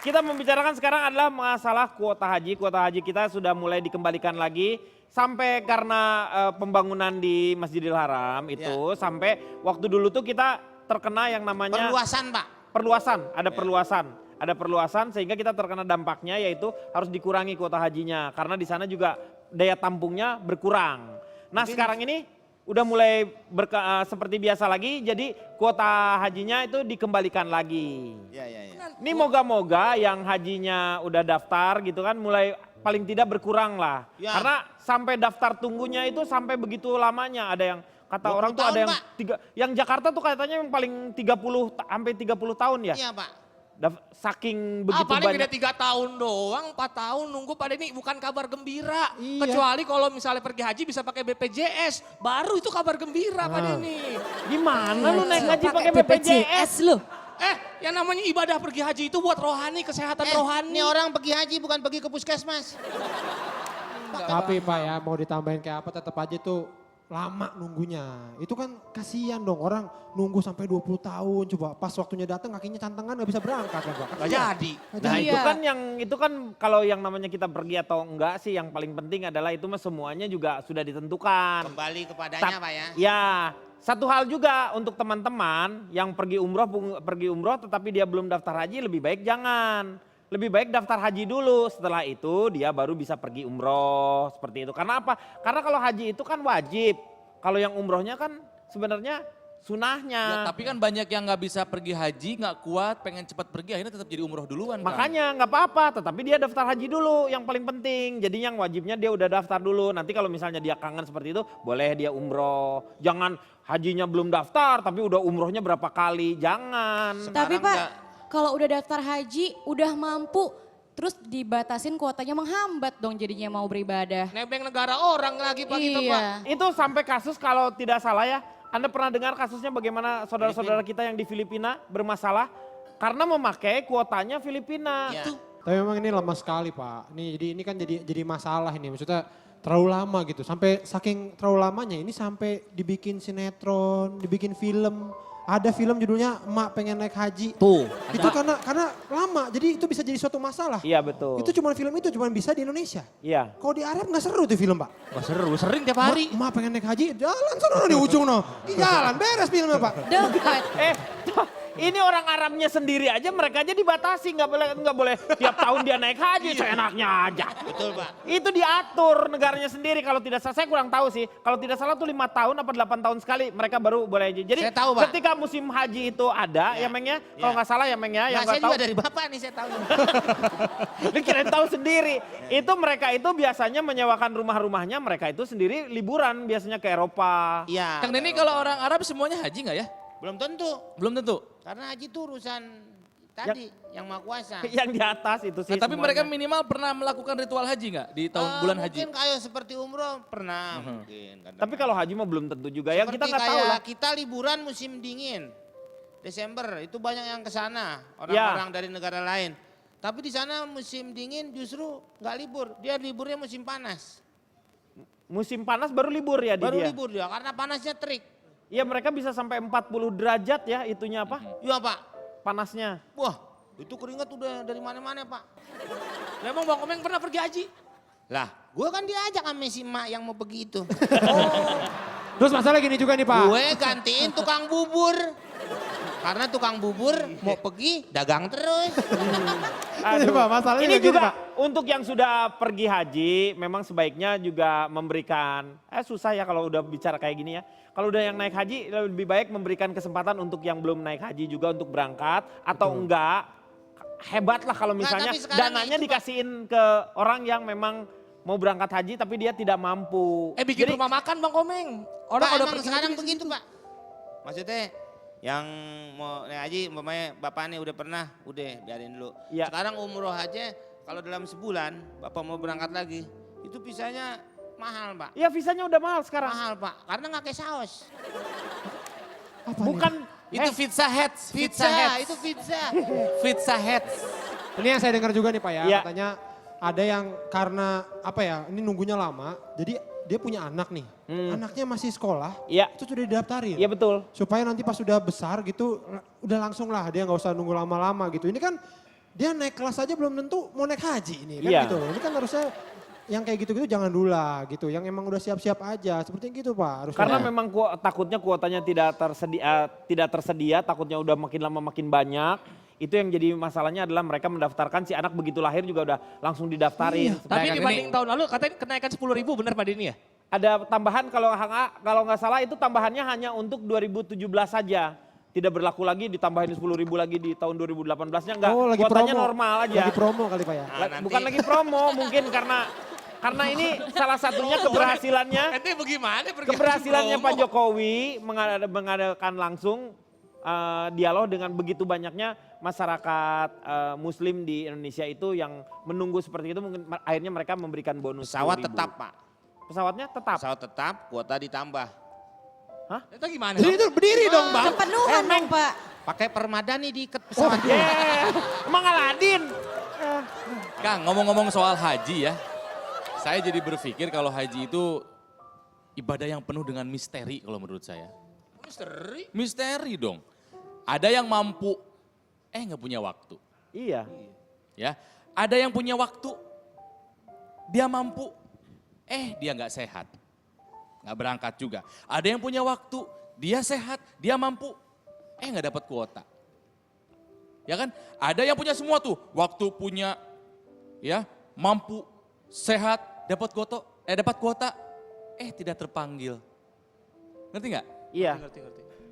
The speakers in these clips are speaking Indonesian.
kita membicarakan sekarang adalah masalah kuota haji. Kuota haji kita sudah mulai dikembalikan lagi. Sampai karena pembangunan di Masjidil Haram itu. Sampai waktu dulu tuh kita terkena yang namanya. Perluasan Pak. Perluasan, ada perluasan. Ada perluasan sehingga kita terkena dampaknya yaitu harus dikurangi kuota hajinya. Karena di sana juga daya tampungnya berkurang. Nah sekarang ini udah mulai seperti biasa lagi, jadi kuota hajinya itu dikembalikan lagi. Ini moga-moga yang hajinya udah daftar gitu kan mulai paling tidak berkurang lah. Ya. Karena sampai daftar tunggunya itu sampai begitu lamanya. Ada yang kata orang tuh ada yang yang Jakarta tuh katanya yang paling 30 sampai 30 tahun ya. Iya Pak. Saking begitu paling banyak. beda 3 tahun doang, 4 tahun nunggu pada ini bukan kabar gembira. Iya. Kecuali kalau misalnya pergi haji bisa pakai BPJS, baru itu kabar gembira pada ini. Gimana lu naik haji pakai BPJS lu? Yang namanya ibadah pergi haji itu buat rohani, kesehatan rohani. Ini orang pergi haji bukan pergi ke puskesmas. Tapi Pak ya mau ditambahin kayak apa tetap aja tuh lama nunggunya. Itu kan kasihan dong orang nunggu sampai 20 tahun. Coba pas waktunya datang kakinya cantengan gak bisa berangkat ya Pak. Gak jadi. Nah itu kan kalau yang namanya kita pergi atau enggak sih yang paling penting adalah itu mah semuanya juga sudah ditentukan. Kembali kepadanya Pak ya. Ya, satu hal juga untuk teman-teman yang pergi umroh tetapi dia belum daftar haji lebih baik jangan. Lebih baik daftar haji dulu, setelah itu dia baru bisa pergi umroh seperti itu. Karena apa? Karena kalau haji itu kan wajib, kalau yang umrohnya kan sebenarnya sunahnya. Ya, tapi kan banyak yang nggak bisa pergi haji, nggak kuat, pengen cepat pergi, akhirnya tetap jadi umroh duluan. Makanya nggak apa-apa, tetapi dia daftar haji dulu yang paling penting. Jadi yang wajibnya dia udah daftar dulu. Nanti kalau misalnya dia kangen seperti itu, boleh dia umroh. Jangan hajinya belum daftar, tapi udah umrohnya berapa kali, jangan. Tapi Pak, kalau udah daftar haji, udah mampu, terus dibatasin kuotanya menghambat dong jadinya mau beribadah. Nebeng negara orang lagi Pak gitu Pak. Itu sampai kasus kalau tidak salah ya, Anda pernah dengar kasusnya bagaimana saudara-saudara kita yang di Filipina bermasalah karena memakai kuotanya Filipina. Ya. Tapi memang ini lama sekali Pak. Ini kan jadi masalah ini. Maksudnya terlalu lama gitu. Sampai saking terlalu lamanya ini sampai dibikin sinetron, dibikin film. Ada film judulnya Emak Pengen Naik Haji. Tuh. Itu karena lama, jadi itu bisa jadi suatu masalah. Iya betul. Itu film itu cuma bisa di Indonesia. Iya. Kalau di Arab nggak seru tuh film Pak. Wah seru, sering tiap hari. Emak pengen naik haji, jalan sana di ujung no. Di jalan, beres filmnya Pak. Dekat. Ini orang Arabnya sendiri aja mereka aja dibatasi nggak boleh tiap tahun dia naik haji seenaknya aja. Betul Pak. Itu diatur negaranya sendiri kalau tidak salah saya kurang tahu sih. Kalau tidak salah tuh 5 tahun apa 8 tahun sekali mereka baru boleh haji. Jadi Saya tahu, Pak. ketika musim haji itu ada ya Meng ya. Kalau nggak salah ya Meng ya. Yang Nah, nggak saya tahu. juga dari Bapak nih saya tahu. Lu kirain tahu sendiri. Itu mereka itu biasanya menyewakan rumah-rumahnya mereka itu sendiri liburan biasanya ke Eropa. Iya. Kang Denny kalau orang Arab semuanya haji nggak ya? Belum tentu. Belum tentu. Karena haji itu urusan tadi yang maha kuasa. Yang di atas itu sih. Nah, tapi semuanya. mereka minimal pernah melakukan ritual haji nggak di tahun bulan haji? Mungkin kayak seperti umroh pernah mungkin. Tapi kalau haji mah belum tentu juga ya kita nggak tahu lah. Kita liburan musim dingin. Desember itu banyak yang ke sana, orang-orang dari negara lain. Tapi di sana musim dingin justru nggak libur, dia liburnya musim panas. Musim panas baru libur ya Baru dia. libur dia karena panasnya terik. Iya mereka bisa sampai 40 derajat ya itunya apa? Iya Pak. Panasnya. Wah itu keringat udah dari mana-mana Pak. Memang Bang Komeng pernah pergi haji? Lah gue kan diajak sama si Mak yang mau pergi itu. Terus masalah gini juga nih Pak. Gue gantiin tukang bubur. Karena tukang bubur mau pergi dagang terus. Ini Pak masalahnya Ini gini, juga Pak. untuk yang sudah pergi haji memang sebaiknya juga memberikan, susah ya kalau udah bicara kayak gini ya. Kalau udah yang naik haji lebih baik memberikan kesempatan untuk yang belum naik haji juga untuk berangkat atau enggak. Hebat lah kalau misalnya tapi sekarang dananya itu, Pak. dikasihin ke orang yang memang mau berangkat haji tapi dia tidak mampu. Bikin Jadi, rumah makan Bang Komeng. Orang Orang udah emang pergi sekarang haji begitu Pak. Maksudnya yang mau naik haji umpamanya bapak nih udah pernah, udah biarin dulu. Iya. Sekarang umroh aja kalau dalam sebulan bapak mau berangkat lagi itu visanya mahal Pak. ya visanya udah mahal sekarang. Mahal Pak karena nggak kayak saus. Apa Bukan Itu pizza heads, Pizza itu pizza. pizza heads. Ini yang saya dengar juga nih Pak ya, Iya. katanya ada yang karena apa ya, ini nunggunya lama, jadi dia punya anak nih, anaknya masih sekolah, Iya. itu sudah didaftarin. Iya betul. Supaya nanti pas sudah besar gitu, udah langsung lah dia nggak usah nunggu lama-lama gitu. Ini kan dia naik kelas aja belum tentu mau naik haji ini kan Iya. gitu. Ini kan harusnya yang kayak gitu-gitu jangan dulu lah gitu. Yang emang udah siap-siap aja seperti gitu Pak. Harusnya. Karena memang takutnya kuotanya tidak tersedia, takutnya udah makin lama makin banyak. Itu yang jadi masalahnya adalah mereka mendaftarkan si anak begitu lahir juga udah langsung didaftarin. Tapi Nah, dibanding tahun lalu katanya kenaikan 10.000 benar Pak Denny ya? Ada tambahan kalau nggak salah itu tambahannya hanya untuk 2017 saja. Tidak berlaku lagi ditambahin 10.000 lagi di tahun 2018-nya enggak. lagi Kuotanya promo. normal aja. Lagi promo kali Pak ya. Nanti- Bukan lagi promo mungkin karena ini salah satunya keberhasilannya Ente bagaimana pergi haji keberhasilannya promo? Pak Jokowi mengadakan langsung dialog dengan begitu banyaknya masyarakat Muslim di Indonesia itu yang menunggu seperti itu, mungkin akhirnya mereka memberikan bonus. Pesawat 10.000. tetap Pak. Pesawatnya tetap. Pesawat tetap, kuota ditambah. Itu gimana? Jadi itu berdiri dong Bang. Kepenuhan dong Pak. Pakai permadani diikat pesawatnya. Emang Aladin. Kang, ngomong-ngomong soal haji ya. Saya jadi berpikir kalau haji itu ibadah yang penuh dengan misteri kalau menurut saya. Misteri. Misteri dong. Ada yang mampu, nggak punya waktu. Iya. Ya, ada yang punya waktu, dia mampu, dia nggak sehat. Nggak berangkat juga. Ada yang punya waktu, dia sehat, dia mampu, nggak dapat kuota. Ya kan? Ada yang punya semua tuh, waktu punya, ya mampu, sehat, dapat kuota, tidak terpanggil. Ngerti nggak? Iya.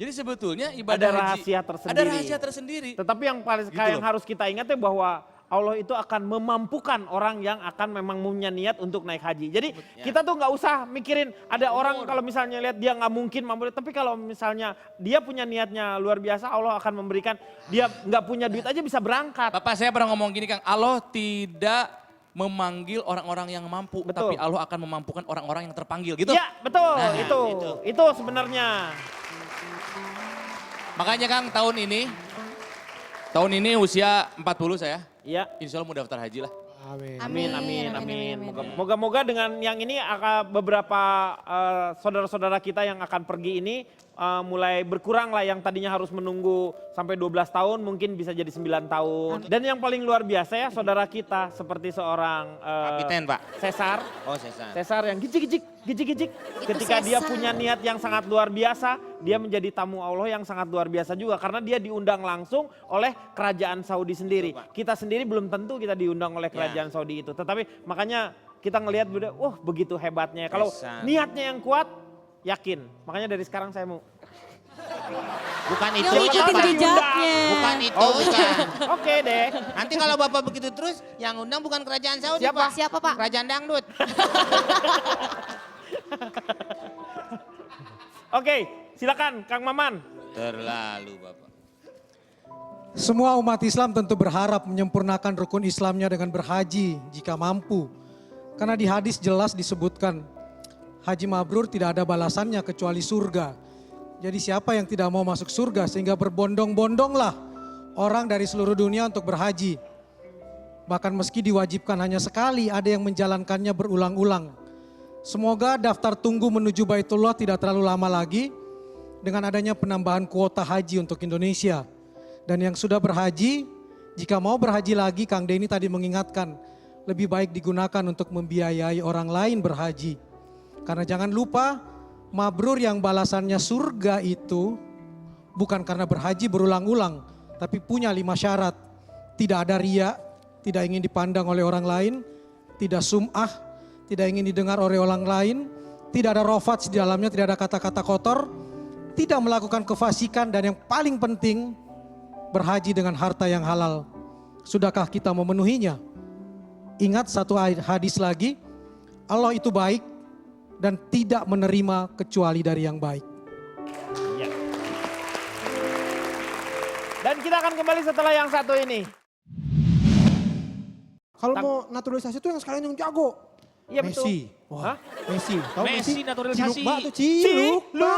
Jadi sebetulnya Ada ibadah haji rahasia tersendiri. ada rahasia tersendiri. Tetapi yang paling Gitu yang loh. harus kita ingat ya bahwa Allah itu akan memampukan orang yang akan memang punya niat untuk naik haji. Jadi kita tuh nggak usah mikirin ada orang kalau misalnya lihat dia nggak mungkin mampu, tapi kalau misalnya dia punya niatnya luar biasa, Allah akan memberikan. Dia nggak punya duit aja bisa berangkat. Bapak saya pernah ngomong gini Kang, Allah tidak memanggil orang-orang yang mampu, Betul. tapi Allah akan memampukan orang-orang yang terpanggil gitu. Iya betul, Nah, itu sebenarnya. Makanya Kang tahun ini usia 40 saya, Iya. insya Allah mau daftar haji lah. Amin. Moga-moga dengan yang ini beberapa saudara-saudara kita yang akan pergi ini mulai berkurang lah, yang tadinya harus menunggu sampai 12 tahun mungkin bisa jadi 9 tahun. Dan yang paling luar biasa ya saudara kita seperti seorang Kapiten Pak. Cesar. Oh Cesar. Cesar yang gijik. Ketika dia Cesar. punya niat yang sangat luar biasa, dia menjadi tamu Allah yang sangat luar biasa juga. Karena dia diundang langsung oleh kerajaan Saudi sendiri. Kita sendiri belum tentu kita diundang oleh kerajaan Saudi itu. Tetapi makanya kita ngelihat begitu hebatnya. Kalau Cesar. niatnya yang kuat, yakin. Makanya dari sekarang saya mau. Bukan Yang itu. ikutin Pak. jejaknya. Bukan itu. Bukan. Oke deh. Nanti kalau Bapak begitu terus, yang undang bukan kerajaan Saudi Siapa? Pak. Siapa, Pak? Kerajaan dangdut. Oke, silakan Kang Maman. Terlalu Bapak. Semua umat Islam tentu berharap menyempurnakan rukun Islamnya dengan berhaji jika mampu. Karena di hadis jelas disebutkan, haji mabrur tidak ada balasannya kecuali surga. Jadi siapa yang tidak mau masuk surga sehingga berbondong-bondonglah orang dari seluruh dunia untuk berhaji. Bahkan meski diwajibkan hanya sekali, ada yang menjalankannya berulang-ulang. Semoga daftar tunggu menuju Baitullah tidak terlalu lama lagi dengan adanya penambahan kuota haji untuk Indonesia. Dan yang sudah berhaji, jika mau berhaji lagi, Kang Denny tadi mengingatkan, lebih baik digunakan untuk membiayai orang lain berhaji. Karena jangan lupa, mabrur yang balasannya surga itu bukan karena berhaji berulang-ulang, tapi punya 5 syarat. Tidak ada riya, tidak ingin dipandang oleh orang lain, tidak sum'ah, tidak ingin didengar oleh orang lain, tidak ada rofat di dalamnya, tidak ada kata-kata kotor, tidak melakukan kefasikan, dan yang paling penting, berhaji dengan harta yang halal. Sudahkah kita memenuhinya? Ingat satu hadis lagi, Allah itu baik dan tidak menerima kecuali dari yang baik. Ya. Dan kita akan kembali setelah yang satu ini. Kalau mau naturalisasi itu yang sekalian yang jago. Iya betul. Messi. Wah, Hah? Messi. Tahu Messi naturalisasi. Cilukba tuh Cilukba.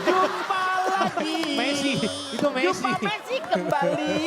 Jumpa lagi. Messi, itu Messi. Jumpa Messi kembali.